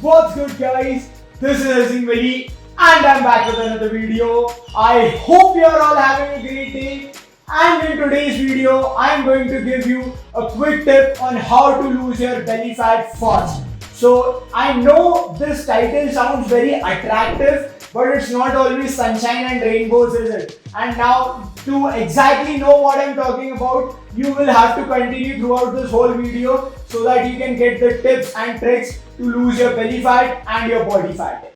What's good, guys? This is Azeemania and I'm back with another video. I hope you are all having a great day. And in today's video, I'm going to give you a quick tip on how to lose your belly fat fast. So I know this title sounds very attractive, but it's not always sunshine and rainbows, is it? And now to exactly know what I'm talking about, you will have to continue throughout this whole video so that you can get the tips and tricks to lose your belly fat and your body fat.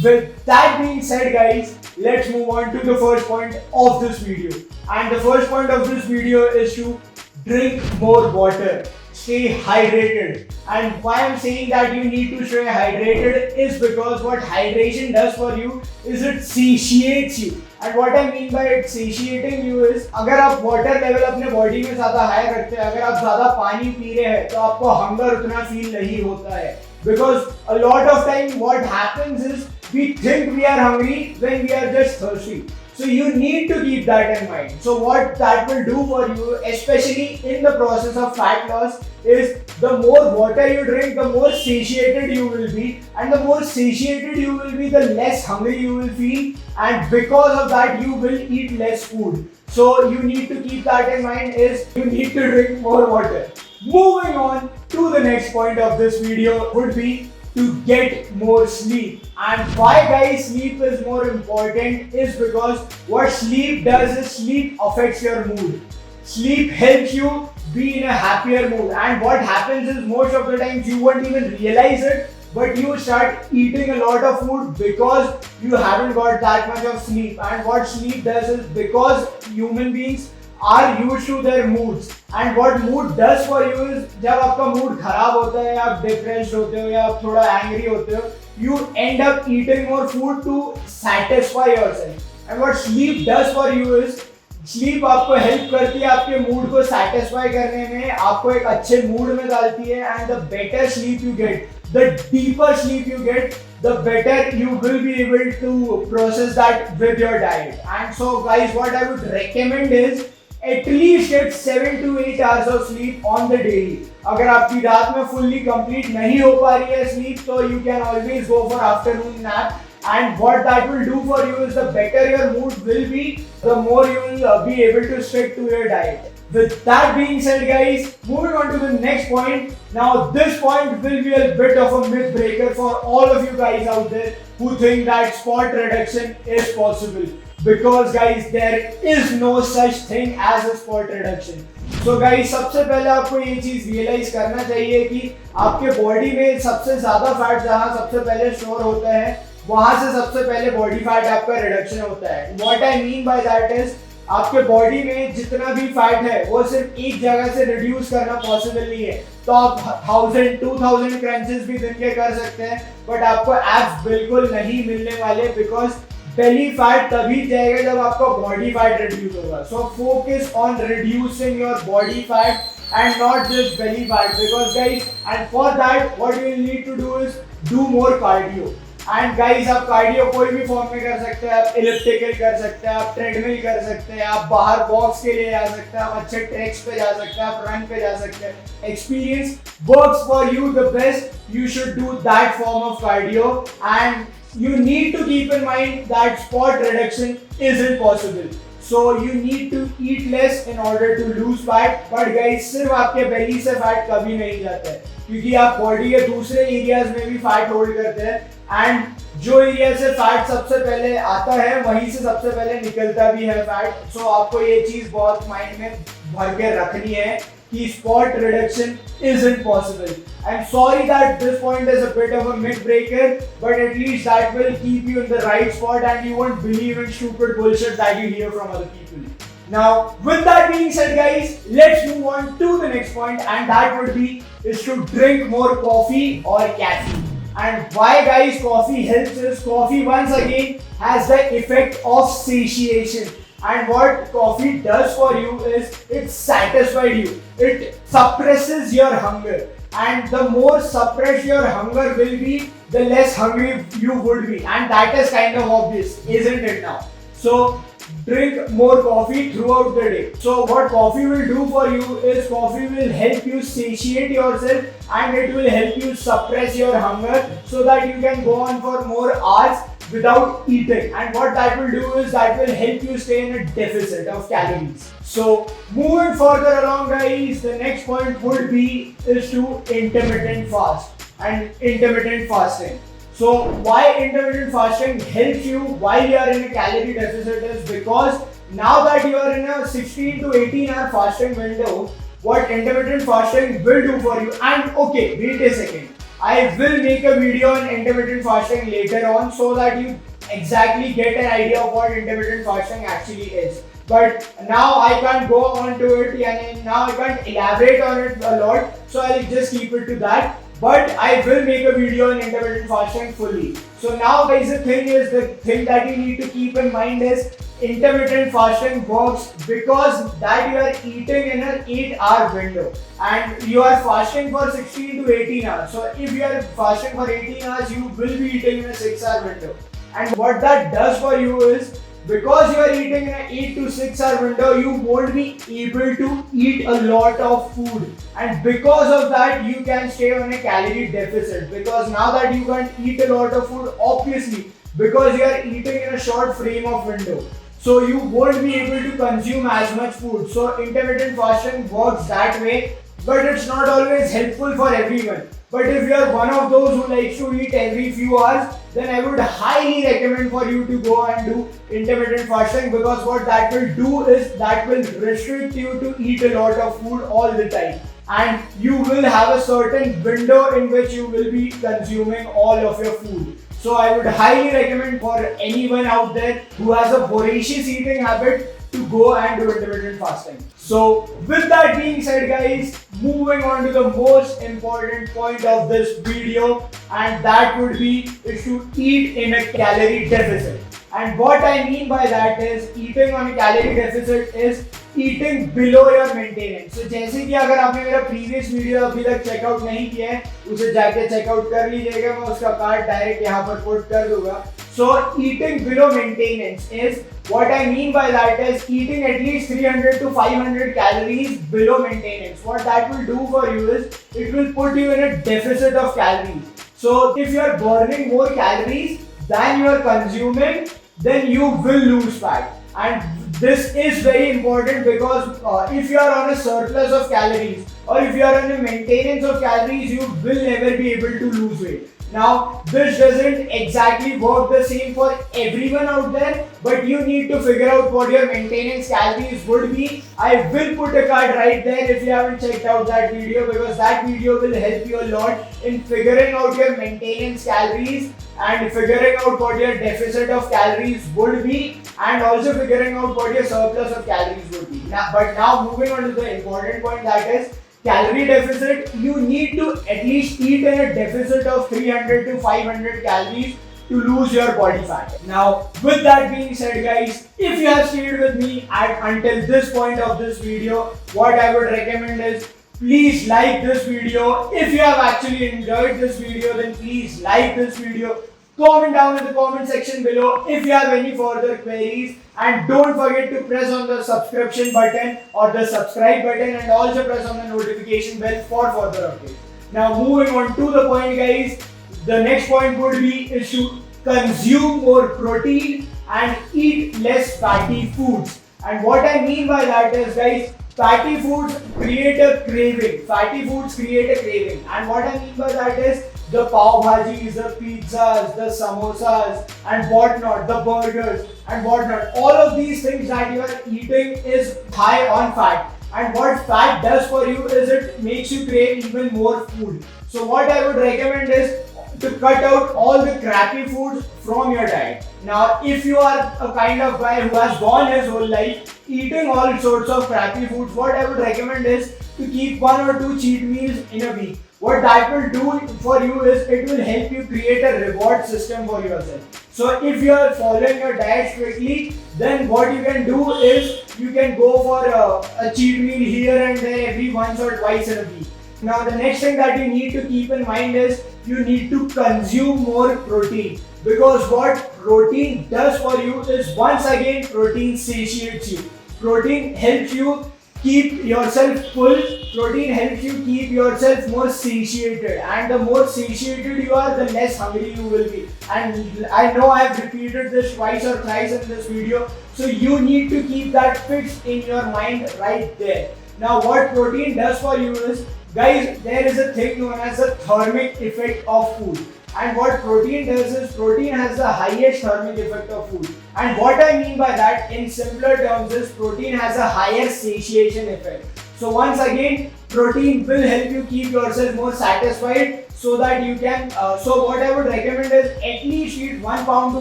With that being said, guys, let's move on to the first point of this video. And the first point of this video is to drink more water. Stay hydrated. And why I'm saying that you need to stay hydrated is because what hydration does for you is it satiates you. And what I mean by it satiating you is अगर आप water level अपने body में ज़्यादा high रखते हैं, अगर आप ज़्यादा पानी पी रहे हैं, तो आपको hunger उतना feel नहीं होता है. Because a lot of time what happens is we think we are hungry when we are just thirsty. So you need to keep that in mind. So what that will do for you, especially in the process of fat loss, is the more water you drink, the more satiated you will be. And the more satiated you will be, the less hungry you will feel. And because of that, you will eat less food. So you need to keep that in mind is you need to drink more water. Moving on to the next point of this video would be to get more sleep. And why, guys, sleep is more important is because what sleep does is sleep affects your mood. Sleep helps you be in a happier mood, and what happens is most of the times you won't even realize it, but you start eating a lot of food because you haven't got that much of sleep. And what sleep does is because human beings are used to their moods, and what mood does for you is जब आपका mood खराब होता है, आप depressed होते हो या आप थोड़ा angry होते हो, you end up eating more food to satisfy yourself. And what sleep does for you is sleep आपको help करती है आपके mood को satisfy करने में, आपको एक अच्छे mood में डालती है, and the better sleep you get, the deeper sleep you get, the better you will be able to process that with your diet. And so, guys, what I would recommend is at least get 7 to 8 hours of sleep on the daily. अगर आपकी रात में fully complete नहीं हो पा रही है sleep, तो you can always go for afternoon nap. And what that will do for you is the better your mood will be, the more you will be able to stick to your diet. With that being said, guys, moving on to the next point. Now this point will be a bit of a myth breaker for all of you guys out there who think that spot reduction is possible. Because, guys, there is no such thing as a spot reduction. So guys, सबसे पहले आपको ये चीज realise करना चाहिए कि आपके body में सबसे ज्यादा फैट जहाँ सबसे पहले स्टोर होता है, वहां से सबसे पहले बॉडी फैट आपका रिडक्शन होता है. What I mean by that is आपके बॉडी में जितना भी फैट है वो सिर्फ एक जगह से रिड्यूस करना पॉसिबल नहीं है. तो आप 1000-2000 क्रंचेस भी दिन के कर सकते हैं, बट आपको एब्स बिल्कुल नहीं मिलने वाले बिकॉज belly fat तभी जाएगा जब आपका body fat reduce होगा. So focus on reducing your body fat and not just belly fat, because guys, and for that what you will need to do is do more cardio. And guys, आप cardio कोई भी form में कर सकते हैं. आप elliptical कर सकते हैं, आप ट्रेडमिल कर सकते हैं, आप बाहर वॉक्स के लिए जा सकते हैं, आप अच्छे ट्रैक्स पे जा सकते हैं, आप रन पे जा सकते हैं. Experience works for you the best. You should do that form of cardio, and you need to keep in mind that spot reduction isn't possible. So you need to eat less in order to lose fat. But guys, सिर्फ आपके belly से fat कभी नहीं जाता है, क्योंकि आप body के दूसरे areas में भी fat hold करते हैं, and जो एरिया से फैट सबसे पहले आता है वहीं से सबसे पहले निकलता भी है फैट. सो आपको ये चीज बहुत माइंड में भर के रखनी है कि spot reduction isn't possible. I'm sorry that this point is a bit of a myth breaker, but at least that will keep you in the right spot and you won't believe in stupid bullshit that you hear from other people. Now, with that being said, guys, let's move on to the next point, and that would be is to drink more coffee or caffeine. And why, guys, coffee helps is coffee once again has the effect of satiation. And what coffee does for you is it satisfies you. It suppresses your hunger. And the more suppressed your hunger will be, the less hungry you would be. And that is kind of obvious, isn't it now? So drink more coffee throughout the day. So what coffee will do for you is coffee will help you satiate yourself and it will help you suppress your hunger so that you can go on for more hours without eating. And what that will do is that will help you stay in a deficit of calories. So moving further along guys, the next point would be is to intermittent fast and intermittent fasting. So why intermittent fasting helps you while you are in a calorie deficit is because now that you are in a 16 to 18 hour fasting window, what intermittent fasting will do for you, and okay, wait a second, I will make a video on intermittent fasting later on so that you exactly get an idea of what intermittent fasting actually is. But now I can't go on to it and now I can't elaborate on it a lot, so I'll just keep it to that. But I will make a video on intermittent fasting fully. So now guys, the thing that you need to keep in mind is intermittent fasting works because that you are eating in an 8-hour window and you are fasting for 16 to 18 hours. So if you are fasting for 18 hours, you will be eating in a 6-hour window. And what that does for you is, because you are eating in an 8 to 6 hour window, you won't be able to eat a lot of food, and because of that you can stay on a calorie deficit, because now that you can't eat a lot of food, obviously because you are eating in a short frame of window, so you won't be able to consume as much food. So intermittent fasting works that way, but it's not always helpful for everyone. But if you are one of those who likes to eat every few hours, then I would highly recommend for you to go and do intermittent fasting, because what that will do is that will restrict you to eat a lot of food all the time, and you will have a certain window in which you will be consuming all of your food. So I would highly recommend for anyone out there who has a voracious eating habit to go and do intermittent fasting. So with that being said guys, moving on to the most important point of this video, and that would be is to eat in a calorie deficit. And what I mean by that is eating on a calorie deficit is eating below your maintenance. So जैसे कि अगर आपने मेरा previous video अभी तक checkout नहीं किया है, उसे जाके चेकआउट कर लीजिएगा, मैं उसका कार्ड डायरेक्ट यहाँ पर पुट कर दूंगा. So eating below maintenance is, what I mean by that is eating at least 300 to 500 calories below maintenance. What that will do for you is it will put you in a deficit of calories. So if you are burning more calories than you are consuming, then you will lose fat. And this is very important because if you are on a surplus of calories or if you are on a maintenance of calories, you will never be able to lose weight. Now, this doesn't exactly work the same for everyone out there, but you need to figure out what your maintenance calories would be. I will put a card right there if you haven't checked out that video, because that video will help you a lot in figuring out your maintenance calories and figuring out what your deficit of calories would be, and also figuring out what your surplus of calories would be. But now moving on to the important point, that is calorie deficit. You need to at least eat in a deficit of 300 to 500 calories to lose your body fat. Now, with that being said guys, if you have stayed with me until this point of this video, what I would recommend is please like this video. If you have actually enjoyed this video, then please like this video. Comment down in the comment section below if you have any further queries, and don't forget to press on the subscription button or the subscribe button, and also press on the notification bell for further updates. Now moving on to the point guys, the next point would be is to consume more protein and eat less fatty foods. And what I mean by that is guys, fatty foods create a craving. Fatty foods create a craving, and what I mean by that is the pav bhajis, the pizzas, the samosas and whatnot, the burgers and whatnot. All of these things that you are eating is high on fat. And what fat does for you is it makes you crave even more food. So what I would recommend is to cut out all the crappy foods from your diet. Now, if you are a kind of guy who has gone his whole life eating all sorts of crappy foods, what I would recommend is to keep 1 or 2 cheat meals in a week. What that will do for you is it will help you create a reward system for yourself. So if you are following your diet strictly, then what you can do is you can go for a cheat meal here and there every once or twice in a week. Now the next thing that you need to keep in mind is you need to consume more protein. Because what protein does for you is, once again, protein satiates you. Protein helps you keep yourself full. Protein helps you keep yourself more satiated, and the more satiated you are, the less hungry you will be. And I know I have repeated this twice or thrice in this video, so you need to keep that fixed in your mind right there. Now what protein does for you is, guys, there is a thing known as the thermic effect of food. And what protein does is, protein has the highest thermic effect of food. And what I mean by that in simpler terms is, protein has a higher satiation effect. So once again, protein will help you keep yourself more satisfied, so that you can, so what I would recommend is, at least eat 1 pound to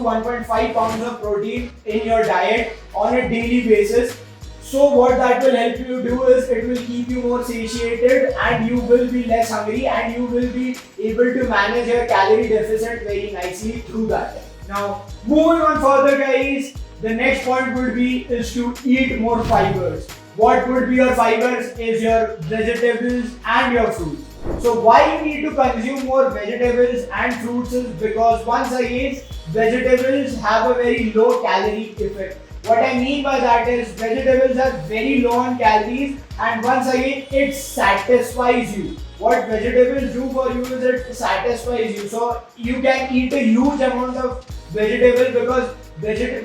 1.5 pounds of protein in your diet on a daily basis. So what that will help you do is, it will keep you more satiated and you will be less hungry, and you will be able to manage your calorie deficit very nicely through that. Now moving on further, guys, the next point would be is to eat more fibers. What would be your fibers is your vegetables and your fruits. So why you need to consume more vegetables and fruits is because, once again, vegetables have a very low calorie effect. What I mean by that is, vegetables are very low on calories, and once again, it satisfies you. What vegetables do for you is, it satisfies you. So you can eat a huge amount of vegetable, because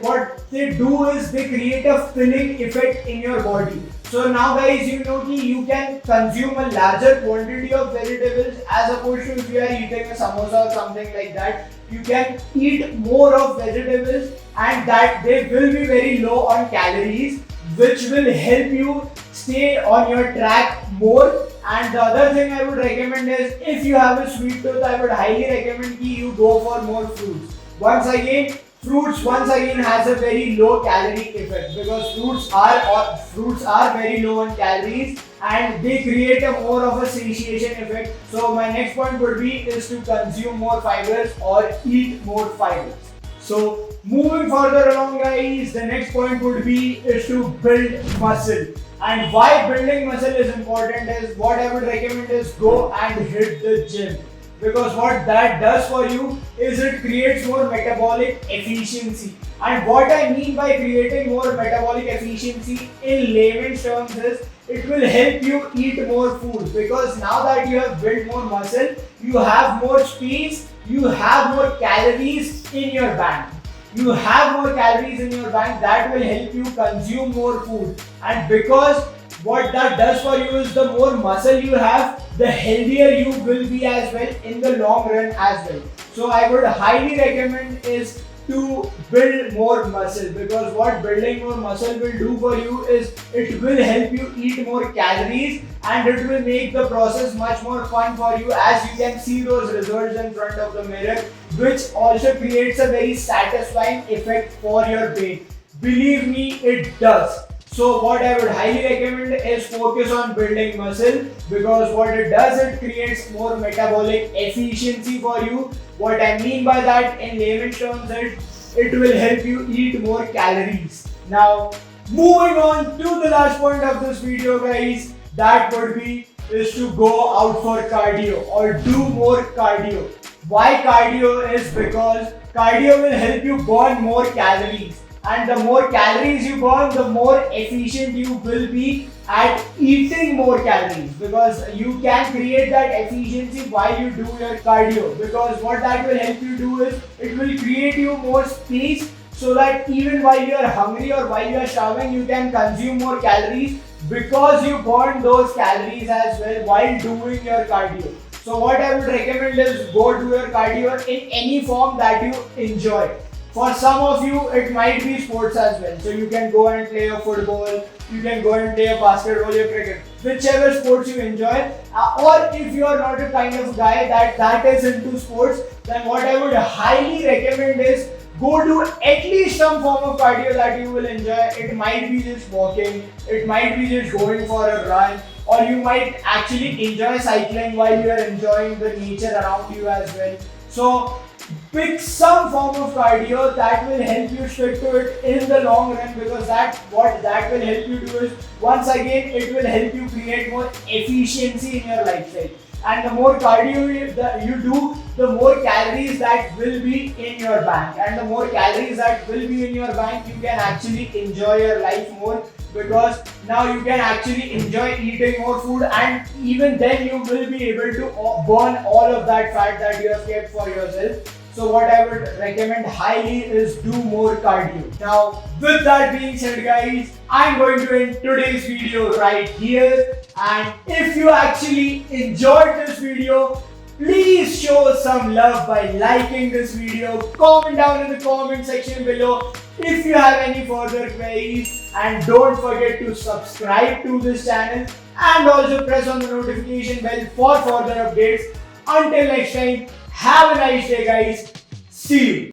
what they do is, they create a filling effect in your body. So now, guys, you know you can consume a larger quantity of vegetables, as opposed to if you are eating a samosa or something like that. You can eat more of vegetables, and that they will be very low on calories, which will help you stay on your track more. And the other thing I would recommend is, if you have a sweet tooth, I would highly recommend you go for more fruits. Once again, fruits has a very low calorie effect, because fruits are very low on calories, and they create a more of a satiation effect. So my next point would be is to consume more fibers or eat more fibers. So moving further along, guys, the next point would be is to build muscle. And why building muscle is important is, what I would recommend is, go and hit the gym. Because what that does for you is, it creates more metabolic efficiency. And what I mean by creating more metabolic efficiency in layman's terms is, it will help you eat more food. Because now that you have built more muscle, you have more space, you have more calories in your bank. You have more calories in your bank, that will help you consume more food. And because what that does for you is, the more muscle you have, the healthier you will be as well in the long run as well. So I would highly recommend is to build more muscle, because what building more muscle will do for you is, it will help you eat more calories, and it will make the process much more fun for you, as you can see those results in front of the mirror, which also creates a very satisfying effect for your brain. Believe me, it does. So what I would highly recommend is focus on building muscle, because what it does, it creates more metabolic efficiency for you. What I mean by that in layman's terms is, it will help you eat more calories. Now moving on to the last point of this video, guys, that would be is to go out for cardio or do more cardio. Why cardio is because cardio will help you burn more calories. And the more calories you burn, the more efficient you will be at eating more calories, because you can create that efficiency while you do your cardio. Because what that will help you do is, it will create you more space, so that even while you are hungry or while you are starving, you can consume more calories, because you burn those calories as well while doing your cardio. So what I would recommend is, go do your cardio in any form that you enjoy. For some of you, it might be sports as well. So you can go and play a football, you can go and play a basketball or cricket, whichever sports you enjoy. Or if you are not a kind of guy that is into sports, then what I would highly recommend is, go do at least some form of cardio that you will enjoy. It might be just walking, it might be just going for a run, or you might actually enjoy cycling while you are enjoying the nature around you as well. So pick some form of cardio that will help you stick to it in the long run, because what that will help you do is, once again, it will help you create more efficiency in your lifestyle. And the more cardio that you do, the more calories that will be in your bank. And the more calories that will be in your bank, you can actually enjoy your life more, because now you can actually enjoy eating more food, and even then you will be able to burn all of that fat that you have kept for yourself. So what I would recommend highly is do more cardio. Now with that being said guys, I'm going to end today's video right here, and if you actually enjoyed this video, please show some love by liking this video, comment down in the comment section below if you have any further queries, and don't forget to subscribe to this channel and also press on the notification bell for further updates. Until next time, have a nice day guys. See you.